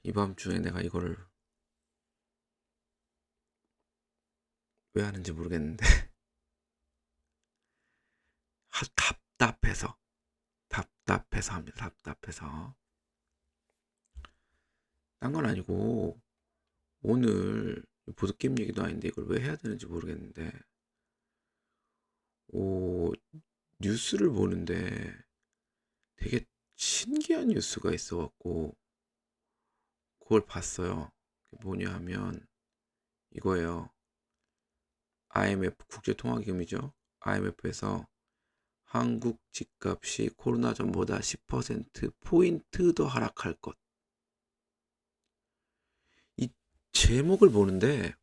이 밤중에 내가 이거를 왜 하는지 모르겠는데. 답답해서 합니다. 답답해서. 딴 건 아니고, 오늘 보드게임 얘기도 아닌데 이걸 왜 해야 되는지 모르겠는데, 뉴스를 보는데 되게 신기한 뉴스가 있어갖고, 그걸 봤어요. 그게 뭐냐 하면, 이거예요. IMF, 국제통화기금이죠. IMF에서 한국 집값이 코로나 전보다 10%포인트 더 하락할 것. 이 제목을 보는데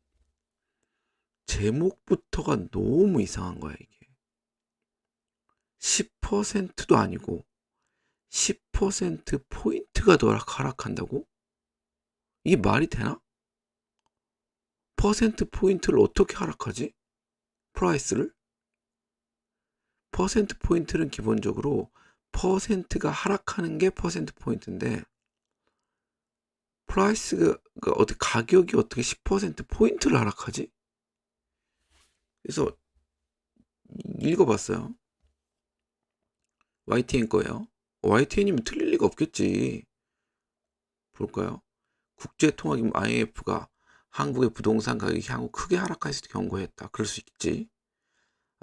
제목부터가 너무 이상한 거야, 이게. 10%도 아니고 10%포인트가 더 하락한다고? 이게 말이 되나? 퍼센트 포인트를 어떻게 하락하지? 프라이스를? 퍼센트 포인트는 기본적으로 퍼센트가 하락하는 게 퍼센트 포인트인데 프라이스가 어떻게 가격이 어떻게 10% 포인트를 하락하지? 그래서 읽어봤어요. YTN 거예요. YTN이면 틀릴 리가 없겠지. 볼까요? 국제통화기금 IMF가 한국의 부동산 가격이 향후 크게 하락할 수 있게 경고했다. 그럴 수 있지.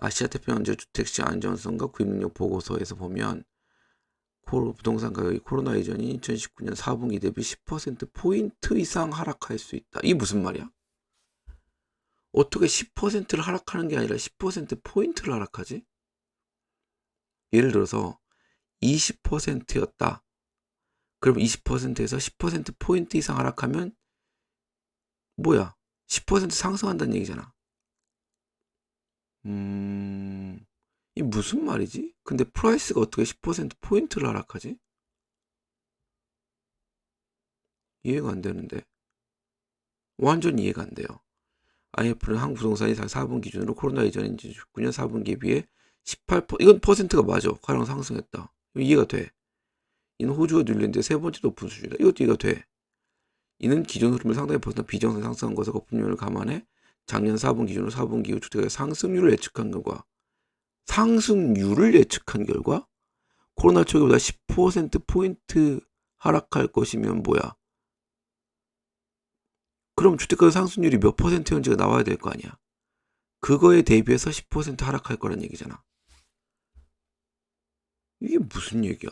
아시아태평양 주택시장 안정성과 구입능력 보고서에서 보면 부동산 가격이 코로나 이전인 2019년 4분기 대비 10%포인트 이상 하락할 수 있다. 이게 무슨 말이야? 어떻게 10%를 하락하는 게 아니라 10%포인트를 하락하지? 예를 들어서 20%였다. 그럼 20%에서 10%포인트 이상 하락하면 뭐야? 10% 상승한다는 얘기잖아. 이 무슨 말이지? 근데 프라이스가 어떻게 10%포인트를 하락하지? 이해가 안 되는데. 완전 이해가 안 돼요. IMF는 한국 부동산이 4분 기준으로 코로나 이전인 2019년 4분기에 비해 18%, 이건 퍼센트가 맞아. 가량 상승했다. 이해가 돼. 이는 호주와 뉴질랜드의 세 번째 높은 수준이다. 이것도 이해가 돼. 이는 기존 흐름을 상당히 벗어나 비정상 상승한 것과 거품률을 감안해 작년 4분 기준으로 4분기 후 주택가의 상승률을 예측한 결과 코로나 초기보다 10%포인트 하락할 것이면 뭐야? 그럼 주택가 상승률이 몇 %였는지가 나와야 될 거 아니야. 그거에 대비해서 10% 하락할 거란 얘기잖아. 이게 무슨 얘기야?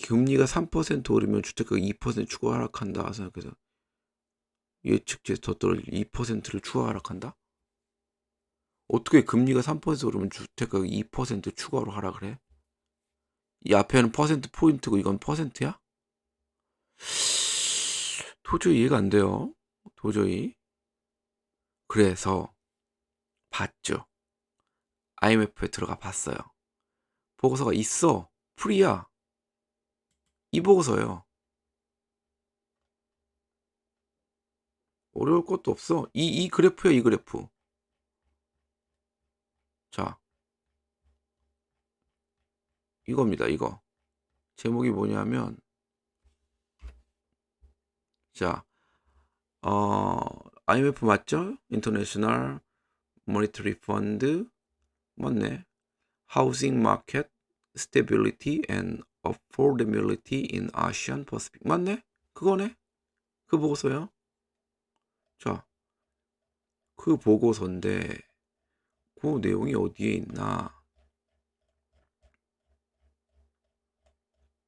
금리가 3% 오르면 주택가가 2% 추가 하락한다 생각해서 예측치에 더 떨어질 2%를 추가 하락한다? 어떻게 금리가 3% 오르면 주택가가 2% 추가로 하락을 해? 이 앞에는 퍼센트 포인트고 이건 퍼센트야? 도저히 이해가 안 돼요. 도저히. 그래서 봤죠. IMF에 들어가 봤어요. 보고서가 있어. 프리야. 이 보고서예요. 어려울 것도 없어. 이 그래프야, 이 그래프. 자, 이겁니다, 이거. 제목이 뭐냐면, 자, IMF 맞죠? International Monetary Fund 맞네. Housing Market Stability and Affordability in Asian Pacific 맞네? 그거네? 그 보고서요. 자, 그 보고서인데 그 내용이 어디에 있나?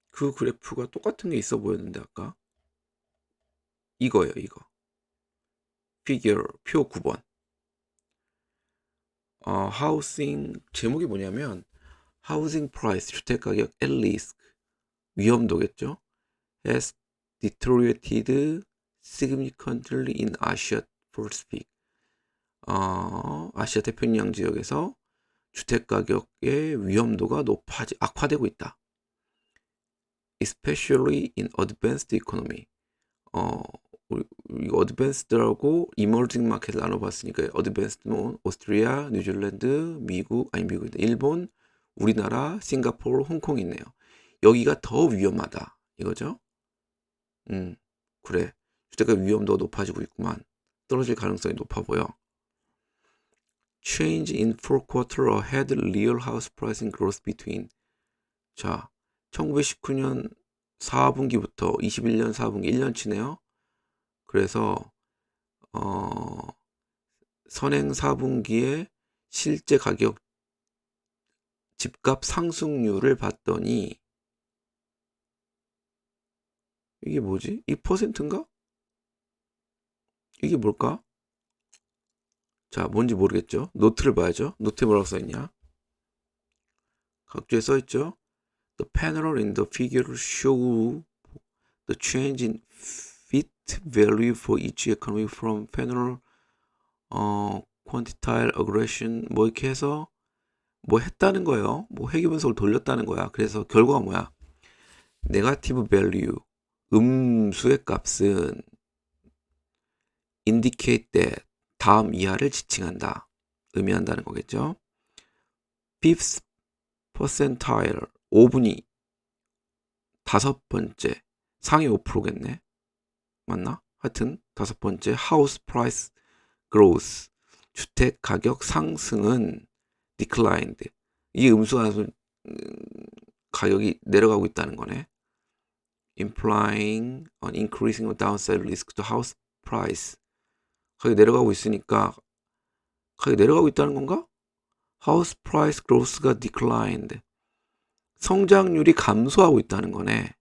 그 그래프가 똑같은 게 있어 보였는데 아까 이거예요, 이거. 표 9번. 하우싱 제목이 뭐냐면 하우싱 프라이스 주택 가격 at risk 위험도겠죠? has deteriorated significantly in Asia Pacific. 아시아 태평양 지역에서 주택 가격의 위험도가 악화되고 있다. Especially in advanced economy. 우리 어드밴스드라고 이머징 마켓을 나눠봤으니까 어드밴스드는 오스트리아, 뉴질랜드, 미국, 일본, 우리나라, 싱가포르, 홍콩이 있네요. 여기가 더 위험하다. 이거죠? 그래. 주택가 위험도가 높아지고 있구만. 떨어질 가능성이 높아 보여. Change in fourth quarter ahead real house pricing growth between. 자, 1919년 4분기부터 21년 4분기 1년치네요. 그래서 선행 4분기에 실제 가격 집값 상승률을 봤더니 이게 뭐지? 이 퍼센트인가? 이게 뭘까? 자, 뭔지 모르겠죠? 노트를 봐야죠. 노트에 뭐라고 써있냐? 각주에 써있죠? The panel in the figure show the change in fit value for each economy from panel quantile aggression 뭐 이렇게 해서 뭐 했다는 거예요. 뭐 회귀 분석을 돌렸다는 거야. 그래서 결과가 뭐야? 네거티브 밸류 음수의 값은 indicate that 다음 이하를 지칭한다. 의미한다는 거겠죠. fifth percentile 5분위 다섯 번째 상위 5%겠네. 맞나? 하여튼 다섯 번째 house price growth 주택 가격 상승은 declined. 이 음수가 가격이 내려가고 있다는 거네. implying an increasing downside risk to house price. 가격이 내려가고 있으니까 가격이 내려가고 있다는 건가? house price growth가 declined. 성장률이 감소하고 있다는 거네.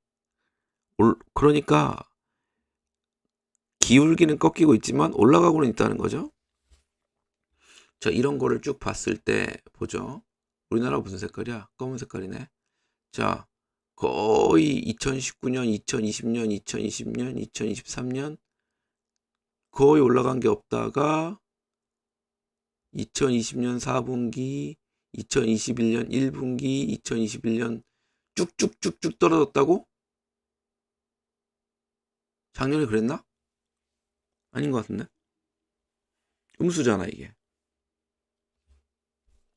그러니까 기울기는 꺾이고 있지만 올라가고는 있다는 거죠. 자, 이런 거를 쭉 봤을 때 보죠. 우리나라 무슨 색깔이야? 검은 색깔이네. 자, 거의 2019년, 2020년, 2020년, 2023년 거의 올라간 게 없다가 2020년 4분기, 2021년 1분기, 2021년 쭉쭉쭉쭉 떨어졌다고? 작년에 그랬나? 아닌 것 같은데? 음수잖아 이게.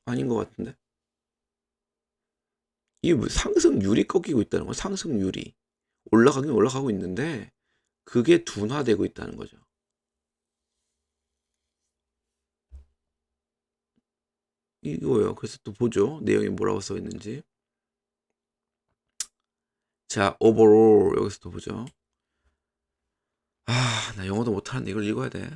아닌 것 같은데? 이게 뭐 상승률이 꺾이고 있다는 거야. 상승률이. 올라가긴 올라가고 있는데 그게 둔화되고 있다는 거죠. 이거요. 그래서 또 보죠. 내용이 뭐라고 써 있는지. 자, overall 여기서 또 보죠. 나 영어도 못하는데 이걸 읽어야 돼.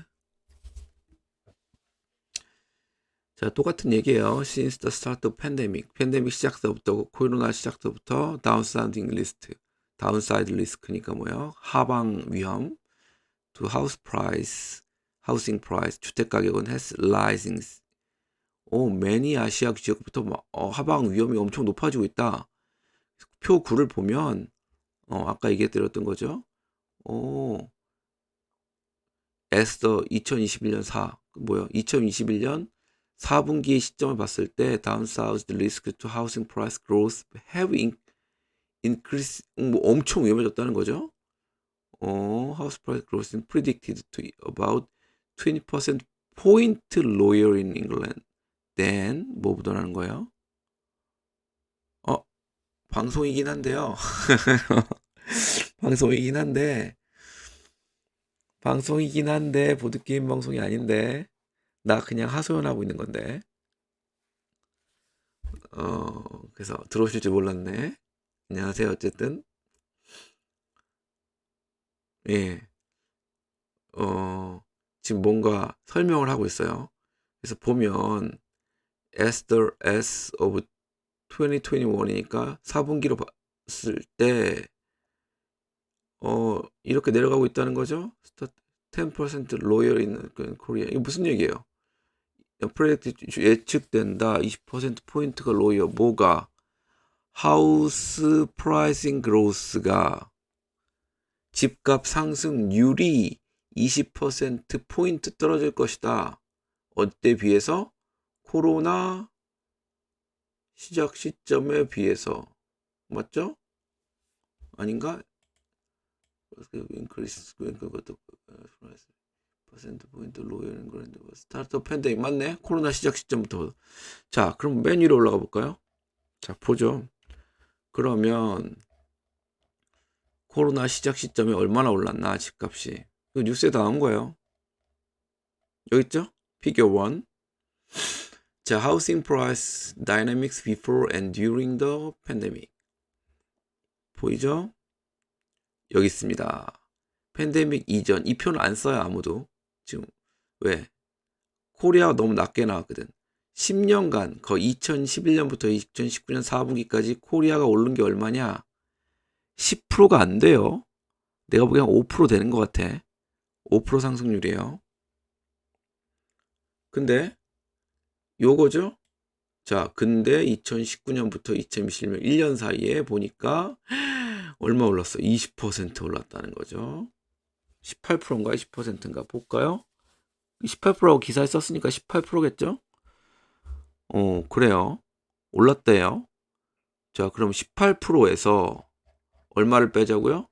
자, 똑같은 얘기예요. Since the start of pandemic. 팬데믹 시작 때부터, 코로나 시작 때부터 downside risk. downside risk니까 뭐예요? 하방 위험. to house price. housing price. 주택 가격은 has rising. many 아시아 지역부터 하방 위험이 엄청 높아지고 있다. 표 9를 보면 아까 얘기해드렸던 거죠. as the 2021년 4 뭐야? 2021년 4분기 시점을 봤을 때 downside risk to housing price growth have increased 뭐 엄청 위험해졌다는 거죠. house price growth is predicted to about 20% point lower in England than 뭐보다라는 거예요. 방송이긴 한데요. 방송이긴 한데 보드게임 방송이 아닌데 나 그냥 하소연하고 있는 건데. 그래서 들어오실 줄 몰랐네. 안녕하세요. 어쨌든 예, 지금 뭔가 설명을 하고 있어요. 그래서 보면 as of 2021이니까 4분기로 봤을 때 이렇게 내려가고 있다는 거죠. 10% lower in Korea. 이게 무슨 얘기예요? 프로젝트 예측된다. 20% 포인트가 lower. 뭐가? 하우스 프라이싱 그로스가 집값 상승률이 20% 포인트 떨어질 것이다. 어때 비해서? 코로나 시작 시점에 비해서. 맞죠? 아닌가? 인크리스 퍼센트 포인트 로이어는 그런데 스타트업 팬데믹 맞네. 코로나 시작 시점부터. 자, 그럼 맨 위로 올라가 볼까요? 자, 보죠. 그러면 코로나 시작 시점에 얼마나 올랐나 집값이. 이거 뉴스에 다 나온 거예요. 여기 있죠? 피겨 1. 자, housing price dynamics before and during the pandemic. 보이죠? 여기 있습니다. 팬데믹 이전. 이 표는 안 써요, 아무도. 지금 왜? 코리아가 너무 낮게 나왔거든. 10년간 거의 2011년부터 2019년 4분기까지 코리아가 오른 게 얼마냐? 10%가 안 돼요. 내가 보기엔 5% 되는 것 같아. 5% 상승률이에요. 근데 요거죠? 자, 근데 2019년부터 2021년 1년 사이에 보니까 얼마 올랐어? 20% 올랐다는 거죠. 18%인가 20%인가 볼까요? 18%라고 기사에 썼으니까 18%겠죠? 그래요. 올랐대요. 자, 그럼 18%에서 얼마를 빼자고요?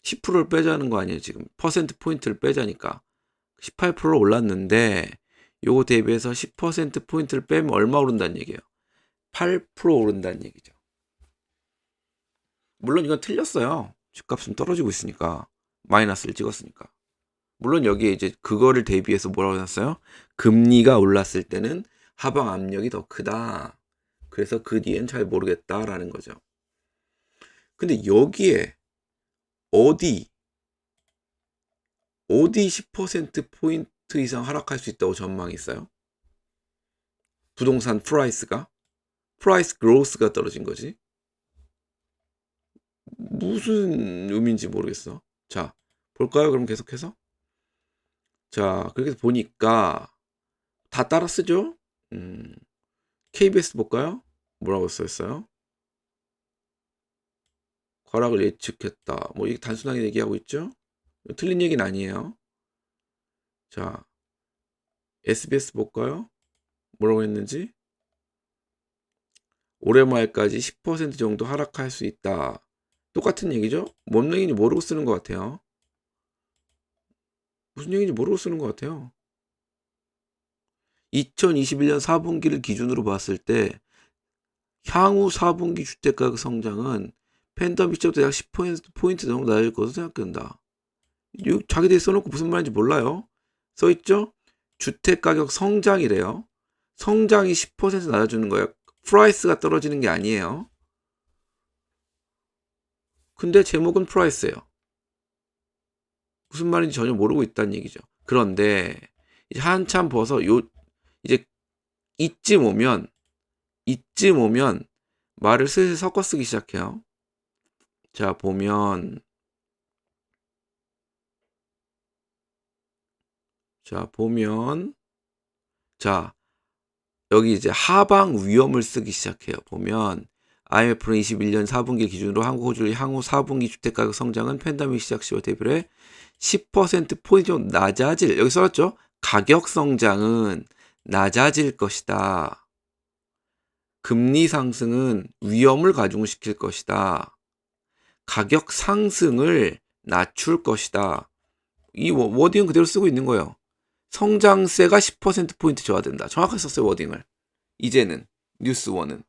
10%를 빼자는 거 아니에요, 지금. 퍼센트 포인트를 빼자니까. 18% 올랐는데 요거 대비해서 10% 포인트를 빼면 얼마 오른다는 얘기예요? 8% 오른다는 얘기죠. 물론 이건 틀렸어요. 집값은 떨어지고 있으니까. 마이너스를 찍었으니까. 물론 여기에 이제 그거를 대비해서 뭐라고 해놨어요? 금리가 올랐을 때는 하방 압력이 더 크다. 그래서 그 뒤엔 잘 모르겠다라는 거죠. 근데 여기에 어디 10%포인트 이상 하락할 수 있다고 전망이 있어요? 부동산 프라이스 그로스가 떨어진 거지. 무슨 의미인지 모르겠어. 자, 볼까요? 그럼 계속해서. 자, 그렇게 보니까 다 따라 쓰죠? KBS 볼까요? 뭐라고 써있어요? 과락을 예측했다. 뭐 이게 단순하게 얘기하고 있죠? 틀린 얘기는 아니에요. 자, SBS 볼까요? 뭐라고 했는지? 올해 말까지 10% 정도 하락할 수 있다. 똑같은 얘기죠? 뭔 얘기인지 모르고 쓰는 것 같아요. 무슨 얘기인지 모르고 쓰는 것 같아요. 2021년 4분기를 기준으로 봤을 때 향후 4분기 주택가격 성장은 팬데믹 시작부터 약 10%포인트 정도 낮을 것으로 생각된다. 자기들이 써놓고 무슨 말인지 몰라요. 써있죠? 주택가격 성장이래요. 성장이 10% 낮아주는 거예요. 프라이스가 떨어지는 게 아니에요. 근데 제목은 프라이스예요. 무슨 말인지 전혀 모르고 있다는 얘기죠. 그런데 이제 한참 벗어 이제 이쯤 오면 말을 슬슬 섞어 쓰기 시작해요. 자, 보면 자, 여기 이제 하방 위험을 쓰기 시작해요. 보면 IMF는 21년 4분기 기준으로 한국 호주의 향후 4분기 주택가격 성장은 팬데믹 시작 시와 대비해 10%포인트 정도 낮아질, 여기 써놨죠? 가격 성장은 낮아질 것이다. 금리 상승은 위험을 가중시킬 것이다. 가격 상승을 낮출 것이다. 이 워딩은 그대로 쓰고 있는 거예요. 성장세가 10%포인트 저하된다. 정확하게 썼어요, 워딩을. 이제는 뉴스원은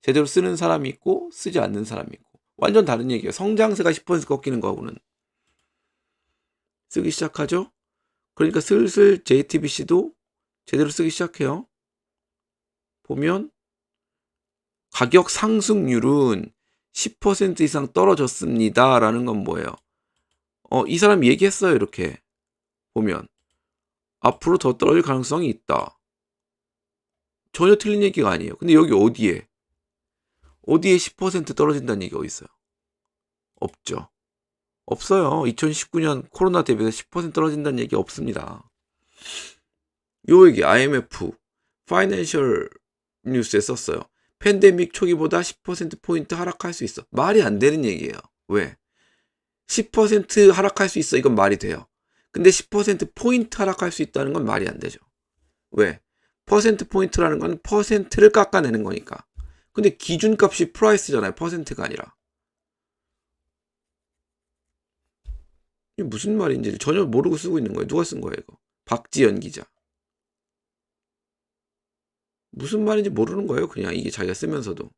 제대로 쓰는 사람이 있고 쓰지 않는 사람이 있고 완전 다른 얘기예요. 성장세가 10% 꺾이는 거하고는. 쓰기 시작하죠. 그러니까 슬슬 JTBC도 제대로 쓰기 시작해요. 보면 가격 상승률은 10% 이상 떨어졌습니다 라는 건 뭐예요? 이 사람이 얘기했어요. 이렇게 보면 앞으로 더 떨어질 가능성이 있다. 전혀 틀린 얘기가 아니에요. 근데 여기 어디에 10% 떨어진다는 얘기가 어디 있어요? 없죠. 없어요. 2019년 코로나 대비해서 10% 떨어진다는 얘기 없습니다. 요 얘기 IMF 파이낸셜 뉴스에 썼어요. 팬데믹 초기보다 10%포인트 하락할 수 있어. 말이 안 되는 얘기예요. 왜? 10% 하락할 수 있어. 이건 말이 돼요. 근데 10%포인트 하락할 수 있다는 건 말이 안 되죠. 왜? 퍼센트 포인트라는 건 퍼센트를 깎아내는 거니까. 근데 기준값이 프라이스잖아요. 퍼센트가 아니라. 이게 무슨 말인지 전혀 모르고 쓰고 있는 거예요. 누가 쓴 거예요, 이거? 박지연 기자. 무슨 말인지 모르는 거예요. 그냥 이게 자기가 쓰면서도.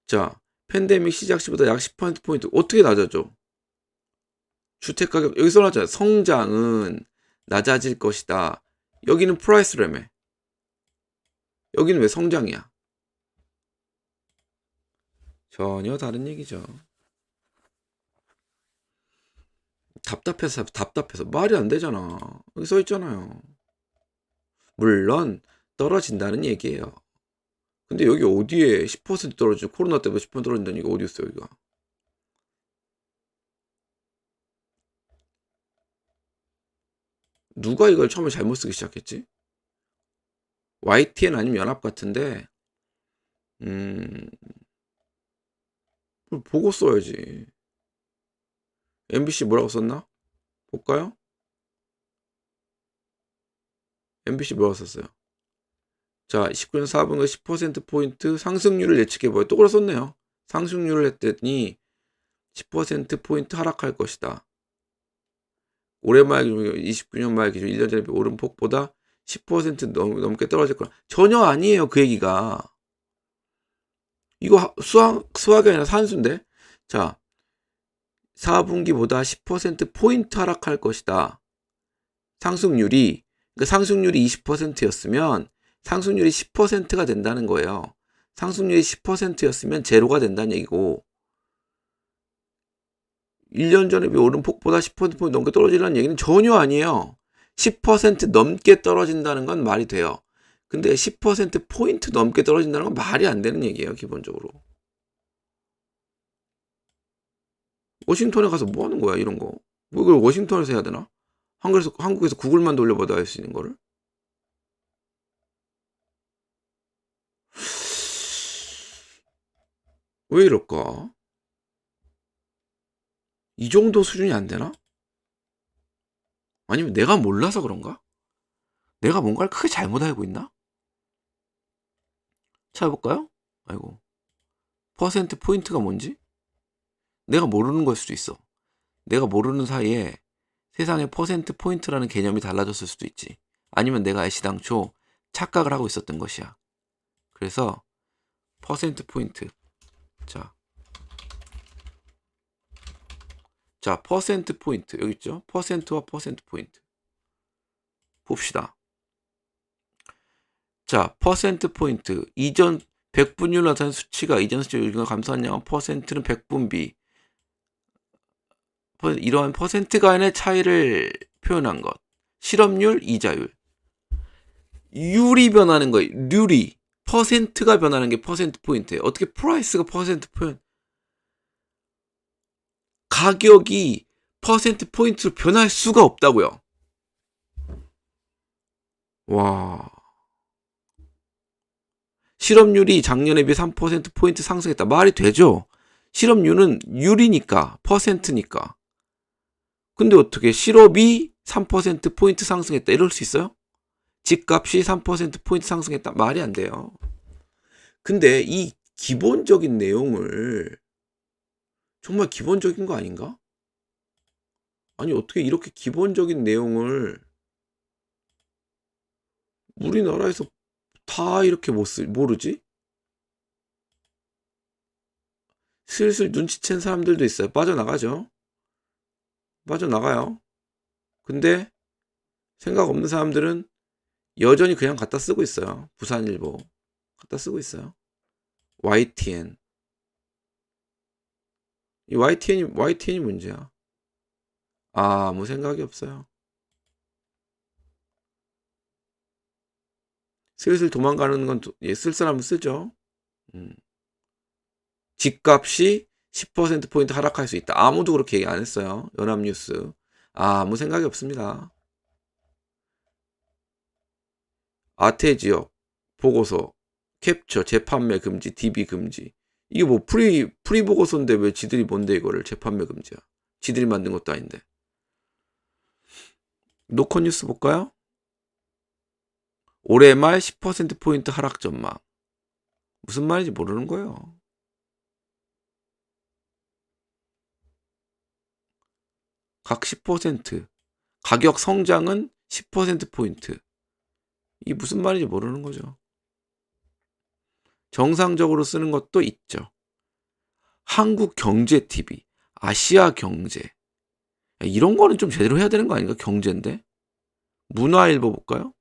자, 팬데믹 시작 시보다 약 10%포인트 어떻게 낮아져? 주택가격 여기 써놨잖아요. 성장은 낮아질 것이다. 여기는 프라이스래며. 여기는 왜 성장이야? 전혀 다른 얘기죠. 답답해서 말이 안 되잖아. 여기 써 있잖아요. 물론 떨어진다는 얘기예요. 근데 여기 어디에 10% 떨어지죠? 코로나 때문에 10% 떨어진다는 얘기가 어디 있어요, 여기가? 누가 이걸 처음에 잘못 쓰기 시작했지? YTN 아니면 연합 같은데, 보고 써야지. MBC 뭐라고 썼나? 볼까요? MBC 뭐라고 썼어요? 자, 19년 4분기 10%포인트 상승률을 예측해봐요. 똑바로 썼네요. 상승률을 했더니 10%포인트 하락할 것이다. 올해 말 기준, 29년 말 기준 1년 전에 오름폭보다 10% 넘게 떨어질 거라. 전혀 아니에요, 그 얘기가. 이거 수학이 아니라 산수인데? 자, 4분기보다 10%포인트 하락할 것이다. 상승률이, 그러니까 상승률이 20%였으면 상승률이 10%가 된다는 거예요. 상승률이 10%였으면 제로가 된다는 얘기고, 1년 전에 오름폭보다 10%포인트 넘게 떨어지라는 얘기는 전혀 아니에요. 10% 넘게 떨어진다는 건 말이 돼요. 근데 10%포인트 넘게 떨어진다는 건 말이 안 되는 얘기예요, 기본적으로. 워싱턴에 가서 뭐 하는 거야, 이런 거? 뭐 이걸 워싱턴에서 해야 되나? 한국에서 구글만 돌려봐도 할 수 있는 거를? 왜 이럴까? 이 정도 수준이 안 되나? 아니면 내가 몰라서 그런가? 내가 뭔가를 크게 잘못 알고 있나? 찾아볼까요? 아이고. 퍼센트 포인트가 뭔지? 내가 모르는 걸 수도 있어. 내가 모르는 사이에 세상에 퍼센트 포인트라는 개념이 달라졌을 수도 있지. 아니면 내가 애시당초 착각을 하고 있었던 것이야. 그래서 퍼센트 포인트. 자, 퍼센트 포인트. 여기 있죠? 퍼센트와 퍼센트 포인트. 봅시다. 자, 퍼센트 포인트. 이전 100분율 나타낸 수치가 이전 수치가 감소한 양은 퍼센트는 100분비. 이러한 퍼센트 간의 차이를 표현한 것. 실업률, 이자율. 율이 변하는 거예요. 률이. 퍼센트가 변하는 게 퍼센트 포인트예요. 어떻게 프라이스가 퍼센트 포인트? 가격이 퍼센트 포인트로 변할 수가 없다고요. 와. 실업률이 작년에 비해 3% 포인트 상승했다. 말이 되죠? 실업률은 율이니까, 퍼센트니까. 근데 어떻게 실업이 3% 포인트 상승했다. 이럴 수 있어요? 집값이 3% 포인트 상승했다. 말이 안 돼요. 근데 이 기본적인 내용을 정말 기본적인 거 아닌가? 아니 어떻게 이렇게 기본적인 내용을 우리나라에서 다 이렇게 모르지? 슬슬 눈치챈 사람들도 있어요. 빠져나가죠. 빠져나가요. 근데 생각 없는 사람들은 여전히 그냥 갖다 쓰고 있어요. 부산일보 갖다 쓰고 있어요. YTN. 이 YTN이 문제야. 아무 생각이 없어요. 슬슬 도망가는 건 쓸 사람은 쓰죠. 집값이 10%포인트 하락할 수 있다. 아무도 그렇게 얘기 안 했어요. 연합뉴스. 아무 생각이 없습니다. 아태지역 보고서 캡처 재판매 금지 DB 금지. 이게 뭐 프리 보고서인데 왜 지들이 뭔데 이거를 재판매 금지야. 지들이 만든 것도 아닌데. 노컷뉴스 볼까요? 올해 말 10%포인트 하락 전망. 무슨 말인지 모르는 거예요. 각 10%, 가격 성장은 10%포인트. 이게 무슨 말인지 모르는 거죠. 정상적으로 쓰는 것도 있죠. 한국경제TV, 아시아경제. 이런 거는 좀 제대로 해야 되는 거 아닌가? 경제인데. 문화일보 볼까요?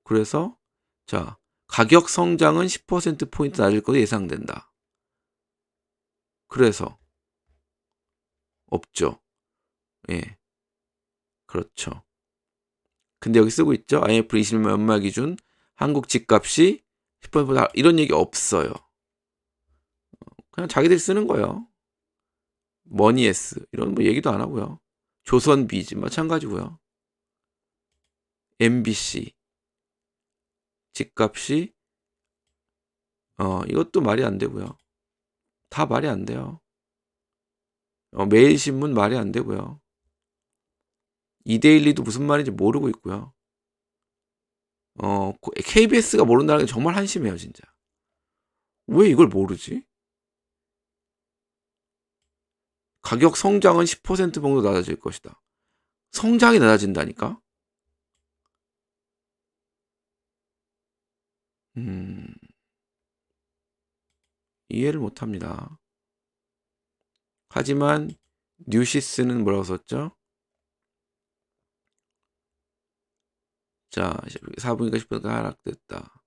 그래서 자, 가격 성장은 10%포인트 낮을 것으로 예상된다. 그래서 없죠. 예. 그렇죠. 근데 여기 쓰고 있죠. IMF 20년 연말 기준 한국 집값이 10%보다 이런 얘기 없어요. 그냥 자기들이 쓰는 거예요. 머니에스 이런 뭐 얘기도 안 하고요. 조선비즈 마찬가지고요. MBC 집값이 이것도 말이 안 되고요. 다 말이 안 돼요. 매일신문 말이 안 되고요. 이데일리도 무슨 말인지 모르고 있고요. KBS가 모른다는 게 정말 한심해요, 진짜. 왜 이걸 모르지? 가격 성장은 10% 정도 낮아질 것이다. 성장이 낮아진다니까? 이해를 못합니다. 하지만 뉴시스는 뭐라고 썼죠? 자, 4분기가 10분기가 하락됐다.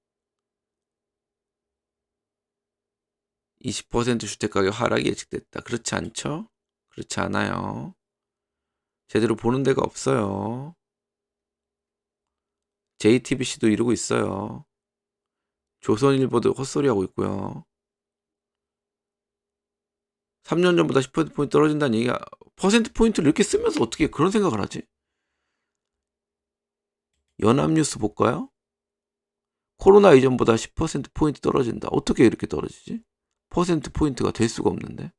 20% 주택가격 하락이 예측됐다. 그렇지 않죠? 그렇지 않아요. 제대로 보는 데가 없어요. JTBC도 이러고 있어요. 조선일보도 헛소리하고 있고요. 3년 전보다 10%포인트 떨어진다는 얘기가 퍼센트포인트를 이렇게 쓰면서 어떻게 그런 생각을 하지? 연합뉴스 볼까요? 코로나 이전보다 10%포인트 떨어진다. 어떻게 이렇게 떨어지지? 퍼센트포인트가 될 수가 없는데.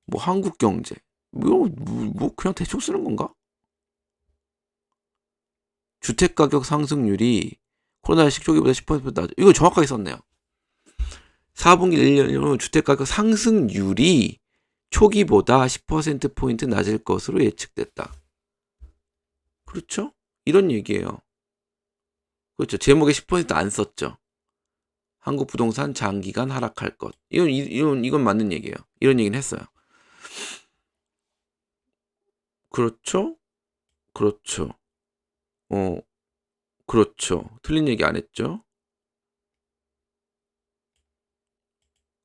뭐 한국경제. 뭐 그냥 대충 쓰는 건가? 주택가격 상승률이 코로나19 초기보다 10% 낮아. 이거 정확하게 썼네요. 4분기 1년 주택가격 상승률이 초기보다 10%포인트 낮을 것으로 예측됐다. 그렇죠? 이런 얘기예요. 그렇죠. 제목에 10%안 썼죠. 한국 부동산 장기간 하락할 것. 이건 맞는 얘기예요. 이런 얘기는 했어요. 그렇죠? 그렇죠. 그렇죠. 틀린 얘기 안 했죠.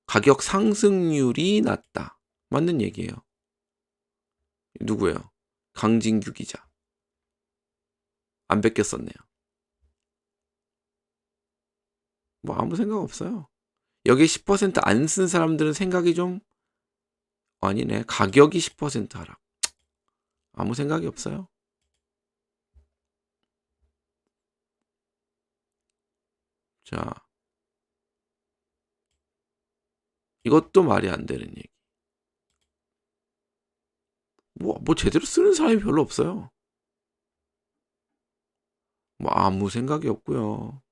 가격 상승률이 낮다. 맞는 얘기예요. 누구예요? 강진규 기자. 안 베꼈었네요. 뭐 아무 생각 없어요. 여기 10%안 쓴 사람들은 생각이 좀 아니네. 가격이 10% 하락. 아무 생각이 없어요. 자, 이것도 말이 안 되는 얘기. 뭐 제대로 쓰는 사람이 별로 없어요. 뭐 아무 생각이 없고요.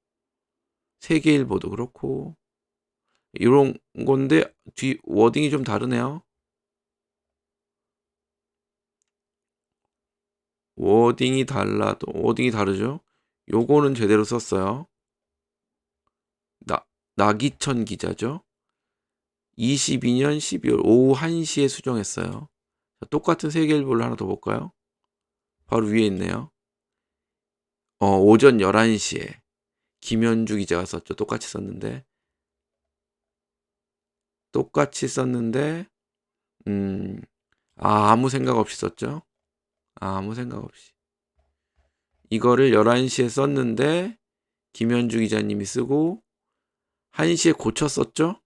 세계일보도 그렇고 이런 건데 뒤 워딩이 좀 다르네요. 워딩이 다르죠. 요거는 제대로 썼어요. 나기천 기자죠. 22년 12월 오후 1시에 수정했어요. 똑같은 세계일보를 하나 더 볼까요? 바로 위에 있네요. 오전 11시에 김현주 기자가 썼죠. 똑같이 썼는데 아무 생각 없이 썼죠. 아무 생각 없이. 이거를 11시에 썼는데 김현주 기자님이 쓰고 1시에 고쳤었죠?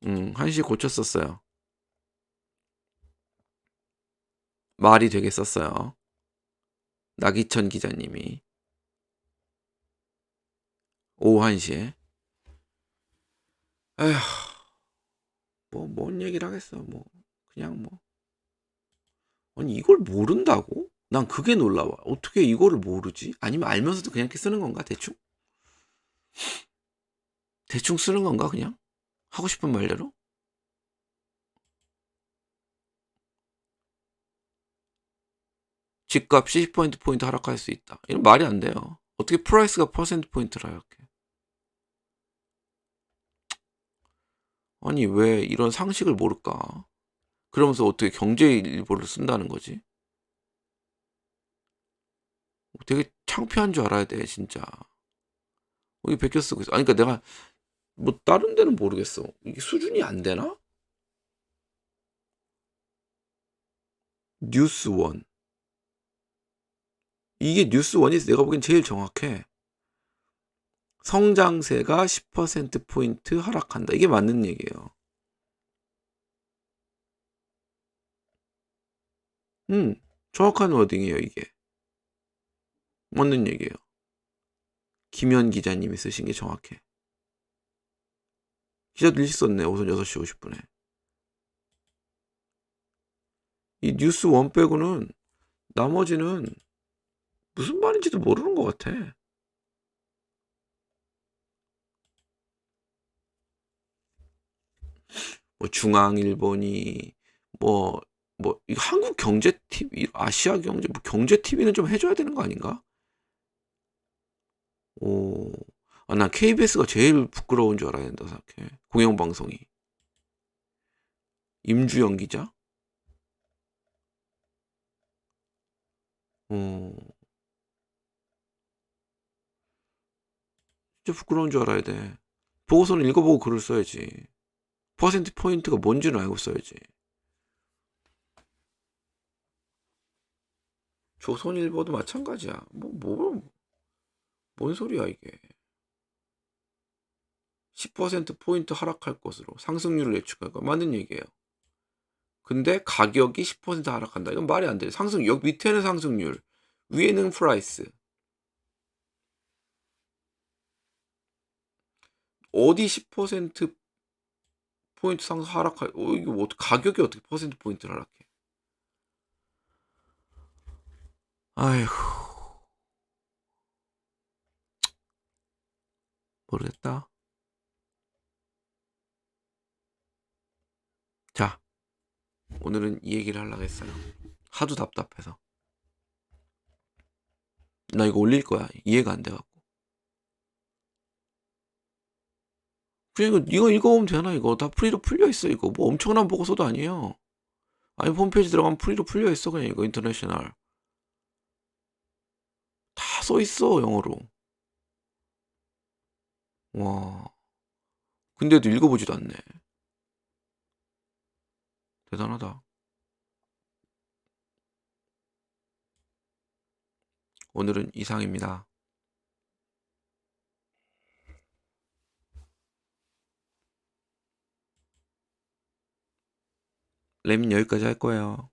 1시에 고쳤었어요. 말이 되게 썼어요. 나기천 기자님이 오후 1시에. 에휴, 뭔 얘기를 하겠어. 그냥 아니 이걸 모른다고? 난 그게 놀라워. 어떻게 이거를 모르지? 아니면 알면서도 그냥 이렇게 쓰는 건가? 대충 쓰는 건가 그냥? 하고 싶은 말대로? 집값이 10%포인트 하락할 수 있다. 이런 말이 안 돼요. 어떻게 프라이스가 퍼센트 포인트라 이렇게. 아니, 왜 이런 상식을 모를까? 그러면서 어떻게 경제일보를 쓴다는 거지? 되게 창피한 줄 알아야 돼, 진짜. 이게 베껴 쓰고 있어. 아니, 그러니까 내가 뭐 다른 데는 모르겠어. 이게 수준이 안 되나? 뉴스원. 이게 뉴스원이 내가 보기엔 제일 정확해. 성장세가 10%포인트 하락한다. 이게 맞는 얘기예요. 정확한 워딩이에요, 이게. 맞는 얘기예요. 김현 기자님이 쓰신 게 정확해. 기자도 일찍 썼네, 오전 6시 50분에. 이 뉴스원 빼고는 나머지는 무슨 말인지도 모르는 것 같아. 뭐 중앙일보니 뭐 이 한국 경제 TV, 아시아 경제 뭐 경제 TV는 좀 해줘야 되는 거 아닌가? 오, 나 KBS가 제일 부끄러운 줄 알아야 된다 생각해. 공영방송이. 임주영 기자? 어, 진짜 부끄러운 줄 알아야 돼. 보고서는 읽어보고 글을 써야지. 퍼센트 포인트가 뭔지는 알고 써야지. 조선일보도 마찬가지야. 뭔 소리야 이게. 10%포인트 하락할 것으로 상승률을 예측하니까 맞는 얘기예요. 근데 가격이 10% 하락한다. 이건 말이 안 돼. 여기 밑에는 상승률, 위에는 프라이스. 어디 10% 포인트 하락할, 이거 뭐, 가격이 어떻게 퍼센트 포인트를 하락해? 아휴, 모르겠다. 자, 오늘은 이 얘기를 하려고 했어요. 하도 답답해서. 나 이거 올릴 거야. 이해가 안 돼갖고. 그냥 이거 읽어보면 되나, 이거. 다 프리로 풀려 있어, 이거. 뭐 엄청난 보고서도 아니에요. 아니, 홈페이지 들어가면 프리로 풀려 있어, 그냥 이거, 인터내셔널. 다 써 있어, 영어로. 와. 근데도 읽어보지도 않네. 대단하다. 오늘은 이상입니다. 램은 여기까지 할 거예요.